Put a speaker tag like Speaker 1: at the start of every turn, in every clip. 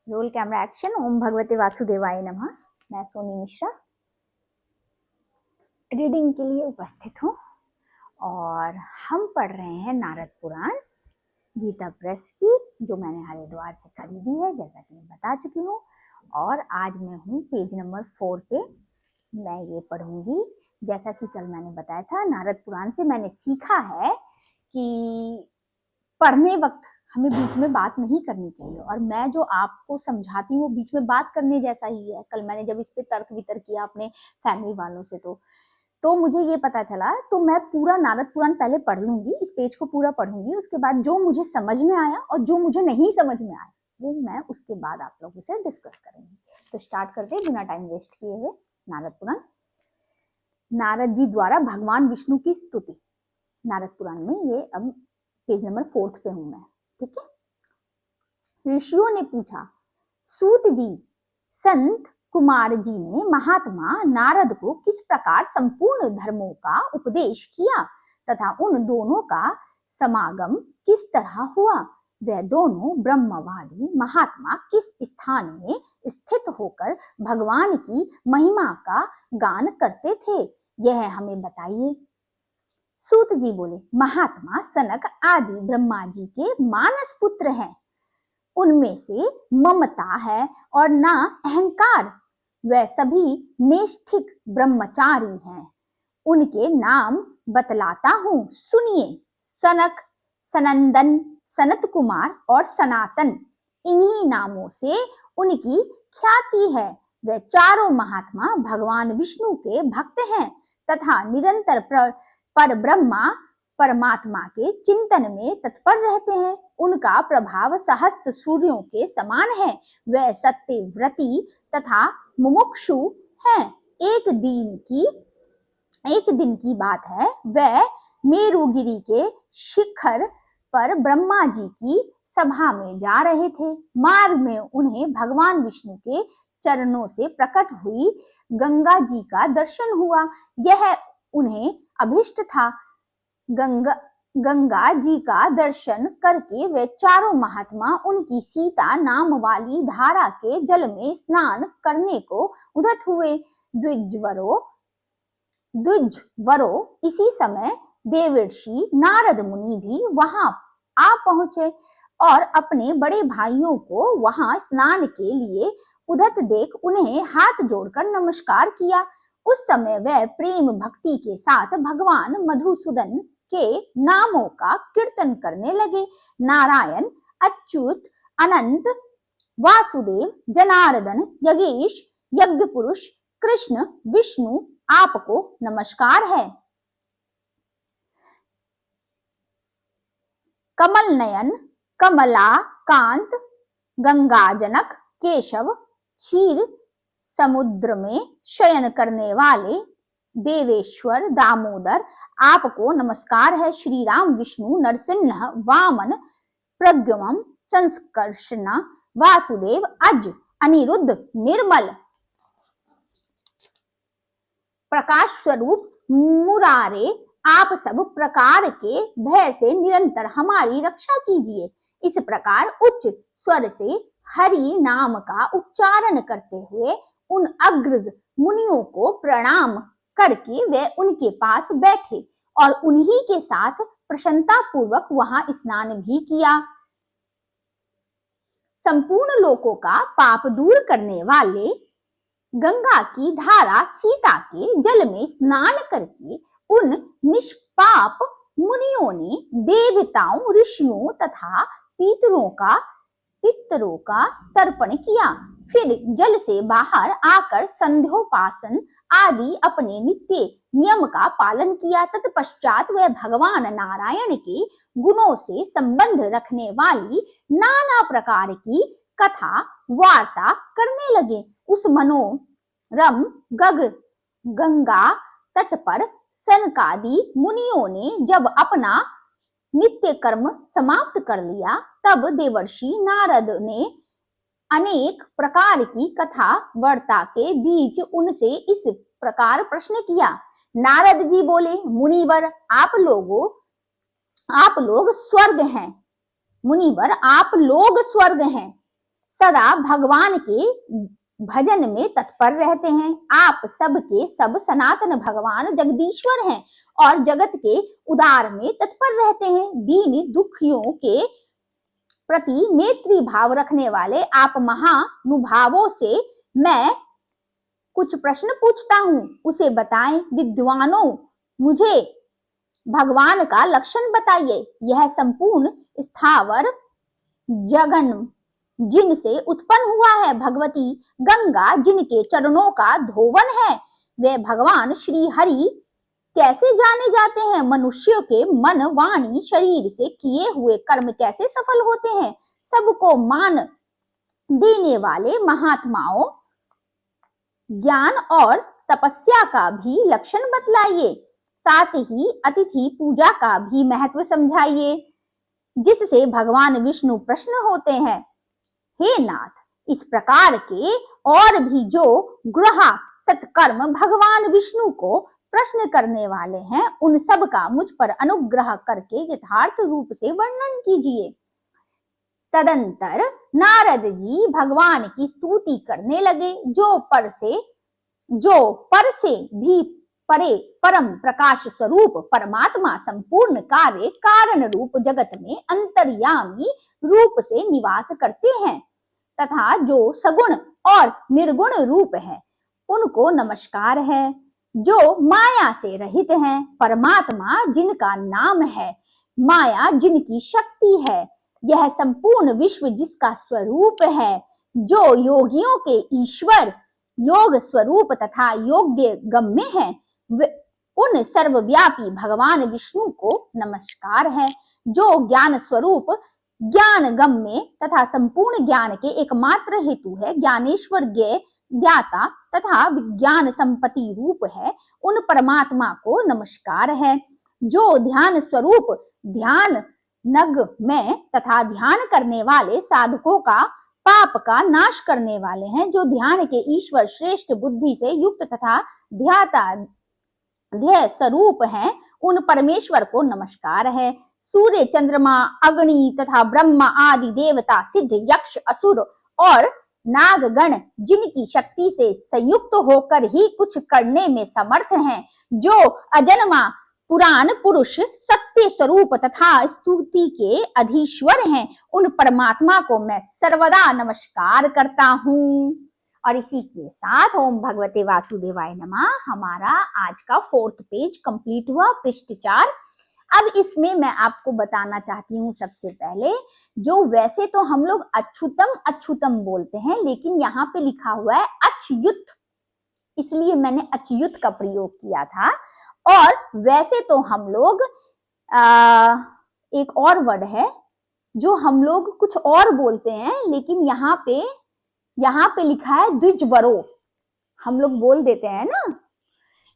Speaker 1: Roll camera action. ओम भगवते वासुदेवाय नमः। मैं सोनी मिश्रा रीडिंग के लिए उपस्थित हूँ और हम पढ़ रहे हैं नारद पुराण गीता प्रेस की, जो मैंने हरिद्वार से खरीदी है, जैसा कि मैं बता चुकी हूँ। और आज मैं हूँ पेज नंबर 4 पे। मैं ये पढ़ूंगी। जैसा कि कल मैंने बताया था, नारद पुराण से मैंने सीखा है कि पढ़ने वक्त हमें बीच में बात नहीं करनी चाहिए, और मैं जो आपको समझाती हूँ वो बीच में बात करने जैसा ही है। कल मैंने जब इस पे तर्क वितर्क किया अपने फैमिली वालों से, तो मुझे ये पता चला। तो मैं पूरा नारद पुराण पहले पढ़ लूंगी, इस पेज को पूरा पढ़ूंगी, उसके बाद जो मुझे समझ में आया और जो मुझे नहीं समझ में आया वो मैं उसके बाद आप लोगों से डिस्कस करूंगी। तो स्टार्ट करते हैं बिना टाइम वेस्ट किए हुए। नारद पुराण, नारद जी द्वारा भगवान विष्णु की स्तुति। नारद पुराण में ये अब पेज नंबर 4 पे हूं मैं। ठीक है। ऋषियों ने पूछा, सूत जी, संत कुमार जी ने महात्मा नारद को किस प्रकार संपूर्ण धर्मों का उपदेश किया तथा उन दोनों का समागम किस तरह हुआ? वे दोनों ब्रह्मवादी महात्मा किस स्थान में स्थित होकर भगवान की महिमा का गान करते थे, यह हमें बताइए। सूत जी बोले, महात्मा सनक आदि ब्रह्मा जी के मानस पुत्र हैं। उनमें से ममता है और ना अहंकार। वे सभी निष्ठिक ब्रह्मचारी हैं। उनके नाम बतलाता हूं, सुनिए। सनक, सनंदन, सनत कुमार और सनातन, इन्हीं नामों से उनकी ख्याति है। वे चारों महात्मा भगवान विष्णु के भक्त हैं तथा निरंतर पर ब्रह्मा परमात्मा के चिंतन में तत्पर रहते हैं। उनका प्रभाव सहस्त्र सूर्यों के समान है। वे सत्यव्रती तथा मुमुक्षु हैं। एक दिन की बात है, वे मेरुगिरी के शिखर पर ब्रह्मा जी की सभा में जा रहे थे। मार्ग में उन्हें भगवान विष्णु के चरणों से प्रकट हुई गंगा जी का दर्शन हुआ। यह उन्हें अभिष्ट था। गंगा जी का दर्शन करके वे चारों महात्मा उनकी सीता नाम वाली धारा के जल में स्नान करने को उद्यत हुए। द्विजवरो, इसी समय देवर्षि नारद मुनि भी वहां आ पहुंचे और अपने बड़े भाइयों को वहां स्नान के लिए उद्यत देख उन्हें हाथ जोड़कर नमस्कार किया। उस समय वह प्रेम भक्ति के साथ भगवान मधुसूदन के नामों का कीर्तन करने लगे। नारायण, अच्युत, अनंत, वासुदेव, जनार्दन, योगेश, यज्ञ पुरुष, कृष्ण, विष्णु, आपको नमस्कार है। कमल नयन, कमला कांत, गंगाजनक, केशव, क्षीर समुद्र में शयन करने वाले देवेश्वर, दामोदर, आपको नमस्कार है। श्री राम, विष्णु, नरसिंह, वामन, प्रद्युम्न, संकर्षण, वासुदेव, अज, अनिरुद्ध, निर्मल, प्रकाश स्वरूप, मुरारे, आप सब प्रकार के भय से निरंतर हमारी रक्षा कीजिए। इस प्रकार उच्च स्वर से हरि नाम का उच्चारण करते हुए उन अग्रज मुनियों को प्रणाम करके वे उनके पास बैठे और उन्हीं के साथ प्रसन्नता पूर्वक वहां स्नान भी किया। संपूर्ण लोकों का पाप दूर करने वाले गंगा की धारा सीता के जल में स्नान करके उन निष्पाप मुनियों ने देवताओं, ऋषियों तथा पितरों का तर्पण किया। फिर जल से बाहर आकर संध्योपासन आदि अपने नित्य नियम का पालन किया। तत्पश्चात वह भगवान नारायण के गुणों से संबंध रखने वाली नाना प्रकार की कथा वार्ता करने लगे। उस मनोरम गंगा तट पर सनकादि मुनियों ने जब अपना नित्य कर्म समाप्त कर लिया, तब देवर्षि नारद ने अनेक प्रकार की कथा वार्ता के बीच उनसे इस प्रकार प्रश्न किया। नारद जी बोले, मुनिवर, आप लोग स्वर्ग हैं। मुनिवर, आप लोग स्वर्ग हैं। सदा भगवान के भजन में तत्पर रहते हैं। आप सबके सब सनातन भगवान जगदीश्वर हैं और जगत के उद्धार में तत्पर रहते हैं। दीन दुखियों के प्रति मैत्री भाव रखने वाले आप महानुभावों से मैं कुछ प्रश्न पूछता हूँ, उसे बताएं। विद्वानों, मुझे भगवान का लक्षण बताइए। यह संपूर्ण स्थावर जगन जिनसे उत्पन्न हुआ है, भगवती गंगा जिनके चरणों का धोवन है, वे भगवान श्री हरि कैसे जाने जाते हैं? मनुष्यों के मन वाणी शरीर से किए हुए कर्म कैसे सफल होते हैं? सबको मान देने वाले महात्माओं ज्ञान और तपस्या का भी लक्षण बतलाइए। साथ ही अतिथि पूजा का भी महत्व समझाइए, जिससे भगवान विष्णु प्रसन्न होते हैं। हे नाथ, इस प्रकार के और भी जो ग्रह सत्कर्म भगवान विष्णु को प्रश्न करने वाले हैं, उन सब का मुझ पर अनुग्रह करके यथार्थ रूप से वर्णन कीजिए। तदंतर नारद जी भगवान की स्तुति करने लगे, जो पर से भी परे परम प्रकाश स्वरूप परमात्मा संपूर्ण कार्य कारण रूप जगत में अंतर्यामी रूप से निवास करते हैं तथा जो सगुण और निर्गुण रूप है, उनको नमस्कार है। जो माया से रहित हैं, परमात्मा जिनका नाम है, माया जिनकी शक्ति है, यह संपूर्ण विश्व जिसका स्वरूप है, जो योगियों के ईश्वर योग स्वरूप तथा योग्य गम्य है, उन सर्वव्यापी भगवान विष्णु को नमस्कार है। जो ज्ञान स्वरूप ज्ञान गम्य तथा संपूर्ण ज्ञान के एकमात्र हेतु है, ज्ञानेश्वर ज्ञाता तथा विज्ञान संपत्ति रूप है, उन परमात्मा को नमस्कार है। जो ध्यान स्वरूप ध्यान नग में तथा ध्यान करने वाले साधकों का पाप का नाश करने वाले हैं, जो ध्यान के ईश्वर श्रेष्ठ बुद्धि से युक्त तथा ध्याता ध्येय स्वरूप हैं, उन परमेश्वर को नमस्कार है। सूर्य चंद्रमा अग्नि तथा ब्रह्मा आदि देवता सिद्ध यक्ष असुर और नागगण जिनकी शक्ति से संयुक्त होकर ही कुछ करने में समर्थ हैं, जो अजन्मा पुराण पुरुष सत्य स्वरूप तथा स्तुति के अधीश्वर हैं, उन परमात्मा को मैं सर्वदा नमस्कार करता हूँ। और इसी के साथ ओम भगवते वासुदेवाय नमः हमारा आज का 4th पेज कंप्लीट हुआ, पृष्ठ 4। अब इसमें मैं आपको बताना चाहती हूँ सबसे पहले, जो वैसे तो हम लोग अच्युतम अच्युतम बोलते हैं, लेकिन यहाँ पे लिखा हुआ है अच्युत, इसलिए मैंने अच्युत का प्रयोग किया था। और वैसे तो हम लोग एक और वर्ड है जो हम लोग कुछ और बोलते हैं, लेकिन यहाँ पे लिखा है द्विजवरो, हम लोग बोल देते हैं ना,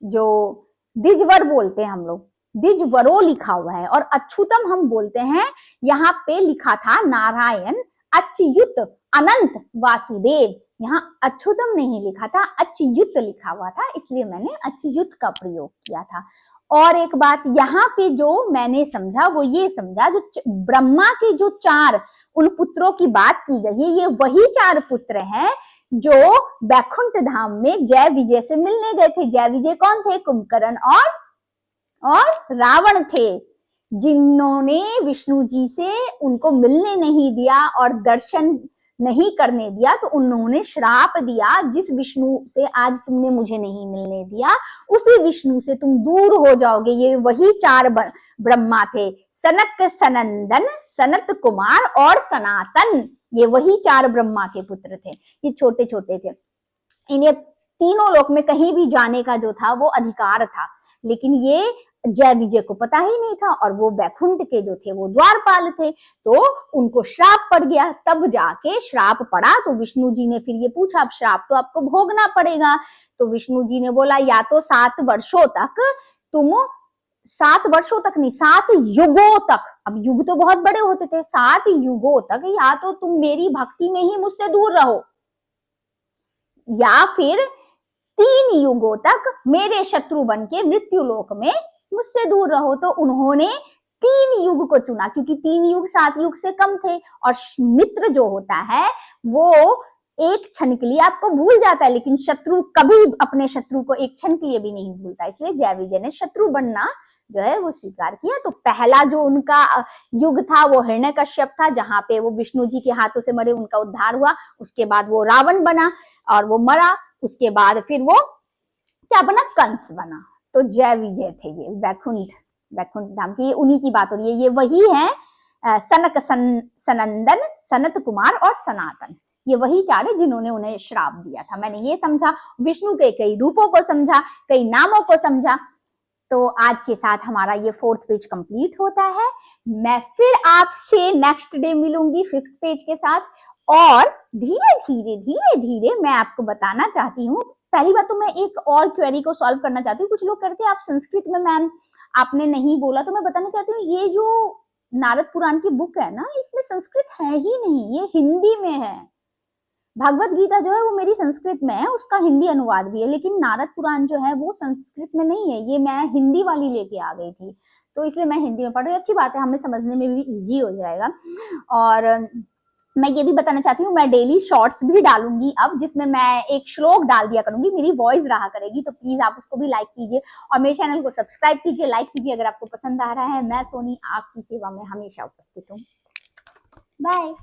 Speaker 1: जो द्विजवर बोलते हैं हम लोग, द्विजवरो लिखा हुआ है। और अच्युतम हम बोलते हैं, यहाँ पे लिखा था नारायण अच्युत अनंत वासुदेव, यहाँ अच्युतम नहीं लिखा था, अच्युत लिखा हुआ था, इसलिए मैंने अच्युत का प्रयोग किया था। और एक बात यहाँ पे जो मैंने समझा वो ये समझा, जो ब्रह्मा के जो 4 उन पुत्रों की बात की गई है, ये वही 4 पुत्र हैं जो बैकुंठ धाम में जय विजय से मिलने गए थे। जय विजय कौन थे? कुंभकर्ण और रावण थे, जिन्होंने विष्णु जी से उनको मिलने नहीं दिया और दर्शन नहीं करने दिया, तो उन्होंने श्राप दिया, जिस विष्णु से आज तुमने मुझे नहीं मिलने दिया, उसी विष्णु से तुम दूर हो जाओगे। ये वही 4 ब्रह्मा थे, सनक सनंदन सनत कुमार और सनातन, ये वही 4 ब्रह्मा के पुत्र थे। ये छोटे छोटे थे, इन्हें तीनों लोक में कहीं भी जाने का जो था वो अधिकार था, लेकिन ये जय विजय को पता ही नहीं था, और वो बैकुंठ के जो थे वो द्वारपाल थे, तो उनको श्राप पड़ गया। तब जाके श्राप पड़ा तो विष्णु जी ने फिर ये पूछा, अब श्राप तो आपको भोगना पड़ेगा। तो विष्णु जी ने बोला, या तो 7 वर्षों तक तुम, 7 वर्षों तक नहीं, 7 युगों तक, अब युग तो बहुत बड़े होते थे, 7 युगों तक या तो तुम मेरी भक्ति में ही मुझसे दूर रहो, या फिर 3 युगों तक मेरे शत्रु बन के मृत्यु लोक में मुझसे दूर रहो। तो उन्होंने 3 युग को चुना, क्योंकि 3 युग 7 युग से कम थे। और मित्र जो होता है वो एक क्षण के लिए आपको भूल जाता है, लेकिन शत्रु कभी अपने शत्रु को एक क्षण के लिए भी नहीं भूलता। इसलिए जय विजय ने शत्रु बनना जो है वो स्वीकार किया। तो पहला जो उनका युग था वो हिरण्यकश्यप था, जहां पे वो विष्णु जी के हाथों से मरे, उनका उद्धार हुआ। उसके बाद वो रावण बना और वो मरा। उसके बाद फिर वो क्या बना, कंस बना। तो जय विजय थे ये वैकुंठ धाम की, उन्हीं की बात हो रही है। ये वही है सनक सनंदन, सनत कुमार और सनातन। ये वही चार है जिन्होंने उन्हें श्राप दिया था। मैंने ये समझा, विष्णु के कई रूपों को समझा, कई नामों को समझा। तो आज के साथ हमारा ये 4th पेज कंप्लीट होता है। मैं फिर आपसे नेक्स्ट डे मिलूंगी 5th पेज के साथ। और धीरे धीरे मैं आपको बताना चाहती हूँ, पहली बात तो मैं एक और क्वेरी को सॉल्व करना चाहती हूँ। कुछ लोग कहते हैं आप संस्कृत में मैम आपने नहीं बोला, तो मैं बताना चाहती हूँ ये जो नारद पुराण की बुक है ना, इसमें संस्कृत है ही नहीं, ये हिंदी में है। भगवत गीता जो है वो मेरी संस्कृत में है, उसका हिंदी अनुवाद भी है, लेकिन नारद पुराण जो है वो संस्कृत में नहीं है। ये मैं हिंदी वाली लेके आ गई थी, तो इसलिए मैं हिंदी में पढ़ रही। अच्छी बात है, हमें समझने में भी इजी हो जाएगा। और मैं ये भी बताना चाहती हूँ, मैं डेली शॉर्ट्स भी डालूंगी अब, जिसमें मैं एक श्लोक डाल दिया करूंगी, मेरी वॉइस रहा करेगी। तो प्लीज आप उसको भी लाइक कीजिए और मेरे चैनल को सब्सक्राइब कीजिए, लाइक कीजिए अगर आपको पसंद आ रहा है। मैं सोनी आपकी सेवा में हमेशा उपस्थित हूँ। बाय।